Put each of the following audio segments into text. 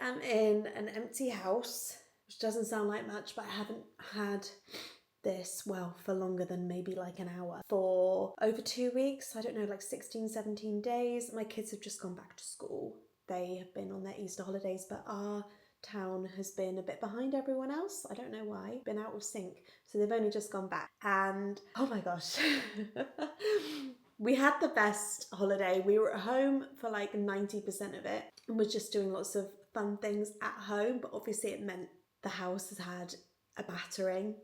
I am in an empty house, which doesn't sound like much, but I haven't had this, well, for longer than maybe like an hour, for over 2 weeks. I don't know, like 16, 17 days. My kids have just gone back to school. They have been on their Easter holidays, but our town has been a bit behind everyone else. I don't know why. Been out of sync. So they've only just gone back. And oh my gosh. We had the best holiday. We were at home for like 90% of it and was just doing lots of fun things at home. But obviously it meant the house has had a battering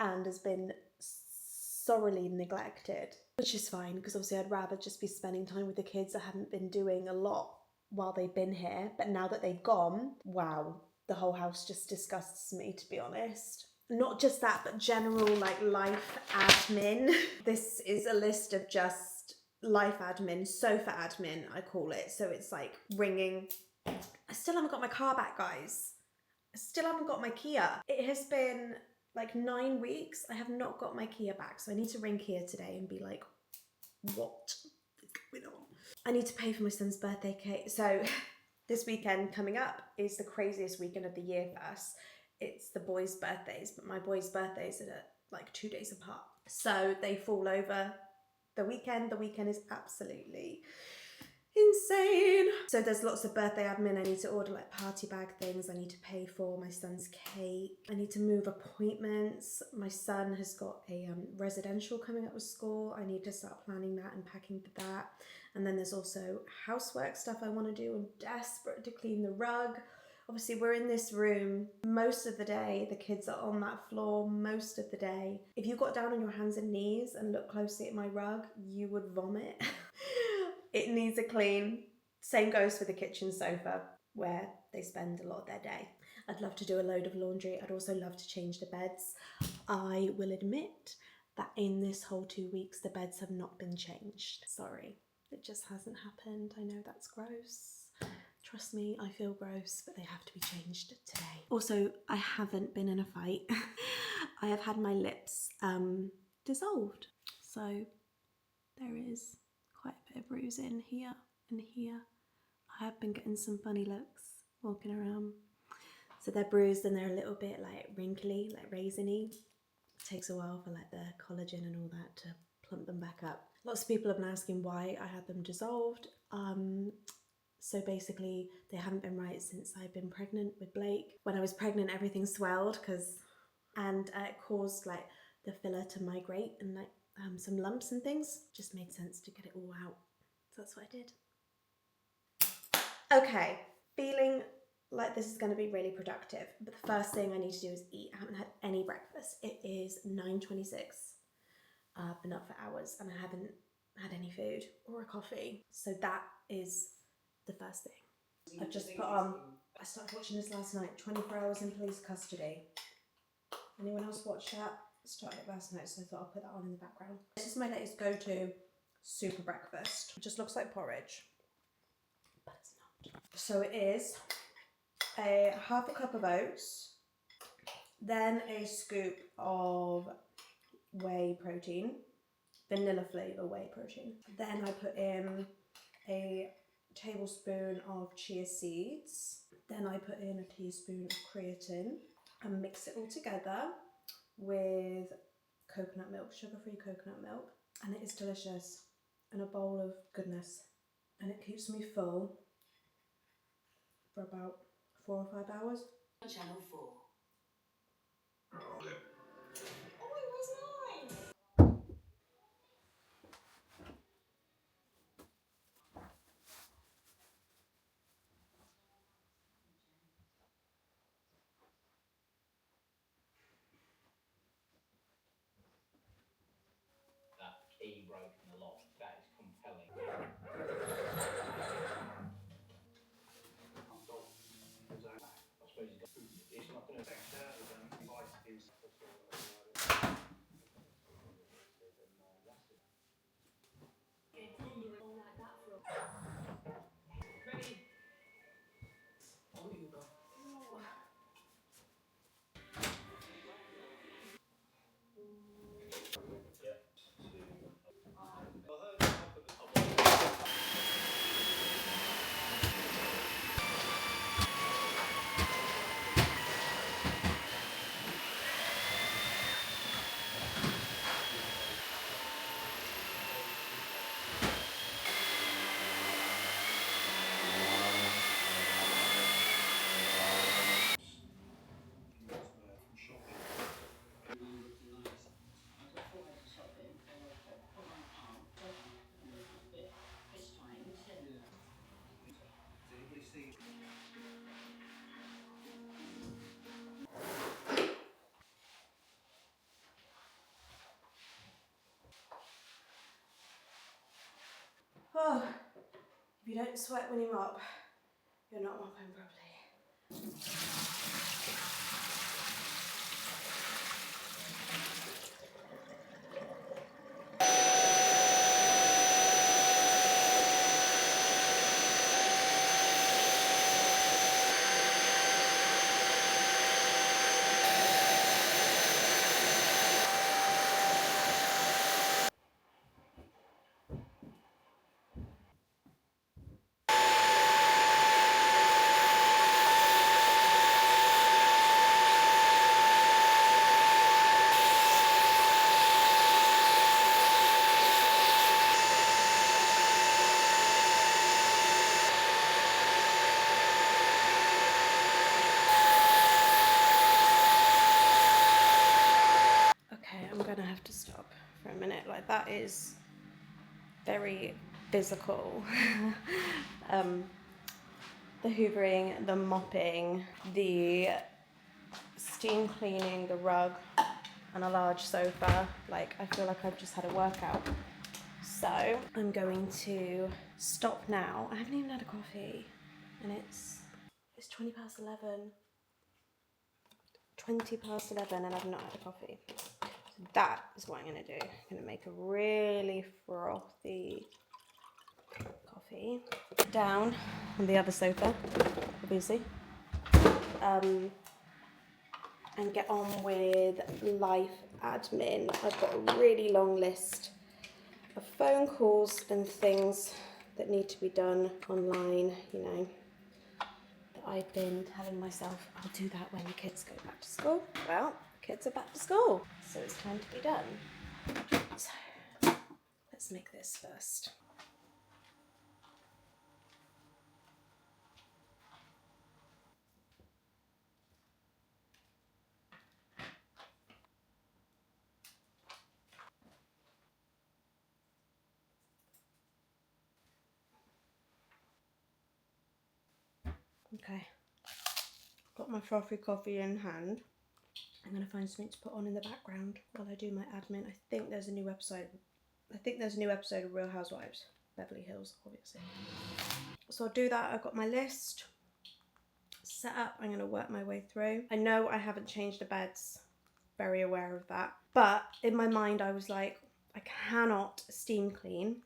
and has been sorely neglected, which is fine because obviously I'd rather just be spending time with the kids. I haven't been doing a lot while they've been here, but now that they've gone, wow, the whole house just disgusts me, to be honest. Not just that, but general like life admin. This is a list of just life admin, sofa admin, I call it. So it's like ringing. I still haven't got my car back, guys. I still haven't got my Kia. It has been like 9 weeks. I have not got my Kia back. So I need to ring Kia today and be like, what is going on? I need to pay for my son's birthday cake. So this weekend coming up is the craziest weekend of the year for us. It's the boys' birthdays, but my boys' birthdays are like 2 days apart. So they fall over the weekend. The weekend is absolutely insane. So there's lots of birthday admin. I need to order like party bag things. I need to pay for my son's cake. I need to move appointments. My son has got a residential coming up with school. I need to start planning that and packing for that. And then there's also housework stuff I want to do. I'm desperate to clean the rug. Obviously, we're in this room most of the day. The kids are on that floor most of the day. If you got down on your hands and knees and looked closely at my rug, you would vomit. It needs a clean. Same goes for the kitchen sofa, where they spend a lot of their day. I'd love to do a load of laundry. I'd also love to change the beds. I will admit that in this whole 2 weeks, the beds have not been changed. Sorry, it just hasn't happened. I know that's gross. Trust me, I feel gross, but they have to be changed today. Also, I haven't been in a fight. I have had my lips dissolved. So there is quite a bit of bruising here and here. I have been getting some funny looks walking around. So they're bruised and they're a little bit like wrinkly, like raisiny. It takes a while for like the collagen and all that to plump them back up. Lots of people have been asking why I had them dissolved. So basically, they haven't been right since I've been pregnant with Blake. When I was pregnant, everything swelled and it caused like the filler to migrate and like some lumps and things. Just made sense to get it all out. So that's what I did. Okay, feeling like this is going to be really productive. But the first thing I need to do is eat. I haven't had any breakfast. It is 9:26. I've been up for hours and I haven't had any food or a coffee. So that is the first thing. I've just put on, I started watching this last night, 24 Hours in Police Custody. Anyone else watch that? I started it last night, so I thought I'll put that on in the background. This is my latest go-to super breakfast. It just looks like porridge, but it's not. So it is a half a cup of oats, then a scoop of whey protein, vanilla flavour whey protein. Then I put in a tablespoon of chia seeds. Then I put in a teaspoon of creatine and mix it all together with coconut milk, sugar-free coconut milk. And it is delicious and a bowl of goodness. And it keeps me full for about 4 or 5 hours. Channel 4. Key broken a lot. That is compelling. I suppose he's got. It's not going to affect her as vice is. Ready? Oh, you go. If you don't sweat when you mop, you're not mopping properly. Okay, I'm gonna have to stop for a minute. Like, that is very physical. The hoovering, the mopping, the steam cleaning, the rug, and a large sofa. Like, I feel like I've just had a workout. So I'm going to stop now. I haven't even had a coffee, and it's 20 past 11. 20 past 11 and I've not had a coffee. So that is what I'm going to do. I'm going to make a really frothy coffee. Down on the other sofa, obviously. And get on with life admin. I've got a really long list of phone calls and things that need to be done online, you know, that I've been telling myself I'll do that when the kids go back to school. Well, kids are back to school, so it's time to be done. So let's make this first. Okay, got my frothy coffee in hand. I'm going to find something to put on in the background while I do my admin. I think there's a new episode of Real Housewives, Beverly Hills, obviously. So I'll do that. I've got my list set up. I'm going to work my way through. I know I haven't changed the beds, very aware of that. But in my mind, I was like, I cannot steam clean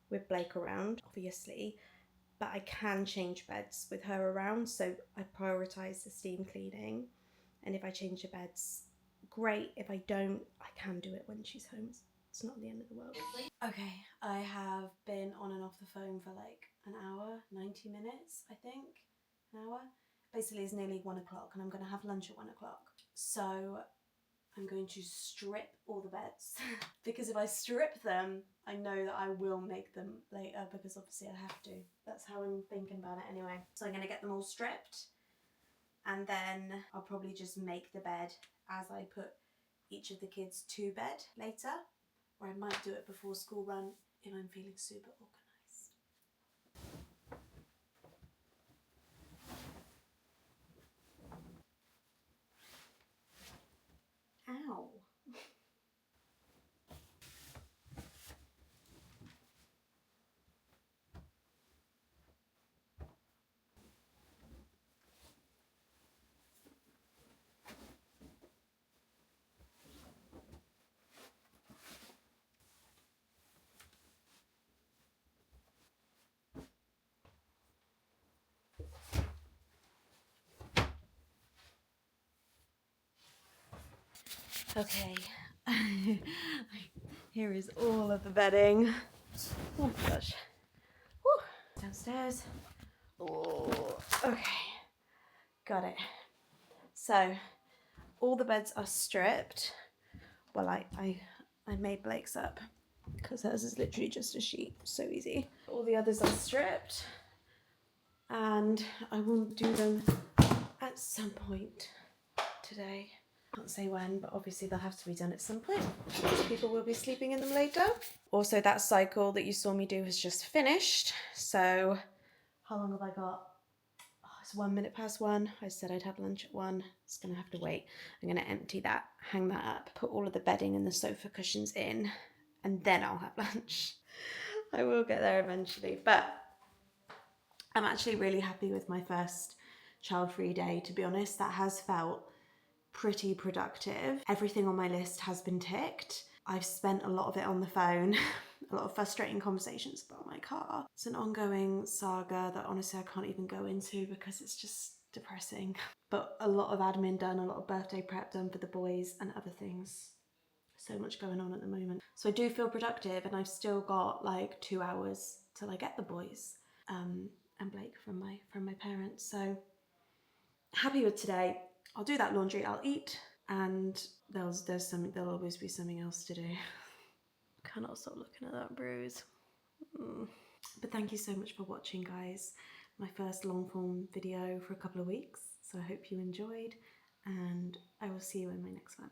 with Blake around, obviously, but I can change beds with her around. So I prioritise the steam cleaning. And if I change the beds, great. If I don't, I can do it when she's home. It's not the end of the world. Okay, I have been on and off the phone for like an hour, 90 minutes, I think. An hour. Basically, it's nearly 1 o'clock and I'm going to have lunch at 1 o'clock. So I'm going to strip all the beds because if I strip them, I know that I will make them later because obviously I have to. That's how I'm thinking about it anyway. So I'm going to get them all stripped. And then I'll probably just make the bed as I put each of the kids to bed later. Or I might do it before school run if I'm feeling super organised. Ow. Okay, here is all of the bedding. Oh my gosh. Whew. Downstairs. Oh, okay, got it. So, all the beds are stripped. Well, I made Blake's up because hers is literally just a sheet, so easy. All the others are stripped and I will do them at some point today. Can't say when, but obviously they'll have to be done at some point. People will be sleeping in them later. Also, that cycle that you saw me do has just finished. So how long have I got? Oh, it's 1 minute past 1. I said I'd have lunch at 1. It's gonna have to wait. I'm gonna empty that, hang that up, put all of the bedding and the sofa cushions in, and then I'll have lunch. I will get there eventually, but I'm actually really happy with my first child-free day, to be honest. That has felt pretty productive. Everything on my list has been ticked. I've spent a lot of it on the phone, a lot of frustrating conversations about my car. It's an ongoing saga that honestly I can't even go into because it's just depressing. But a lot of admin done, a lot of birthday prep done for the boys and other things. So much going on at the moment. So I do feel productive, and I've still got like 2 hours till I get the boys and Blake from my parents. So happy with today. I'll do that laundry, I'll eat, and there'll always be something else to do. Cannot stop looking at that bruise. But thank you so much for watching, guys. My first long form video for a couple of weeks. So I hope you enjoyed, and I will see you in my next one.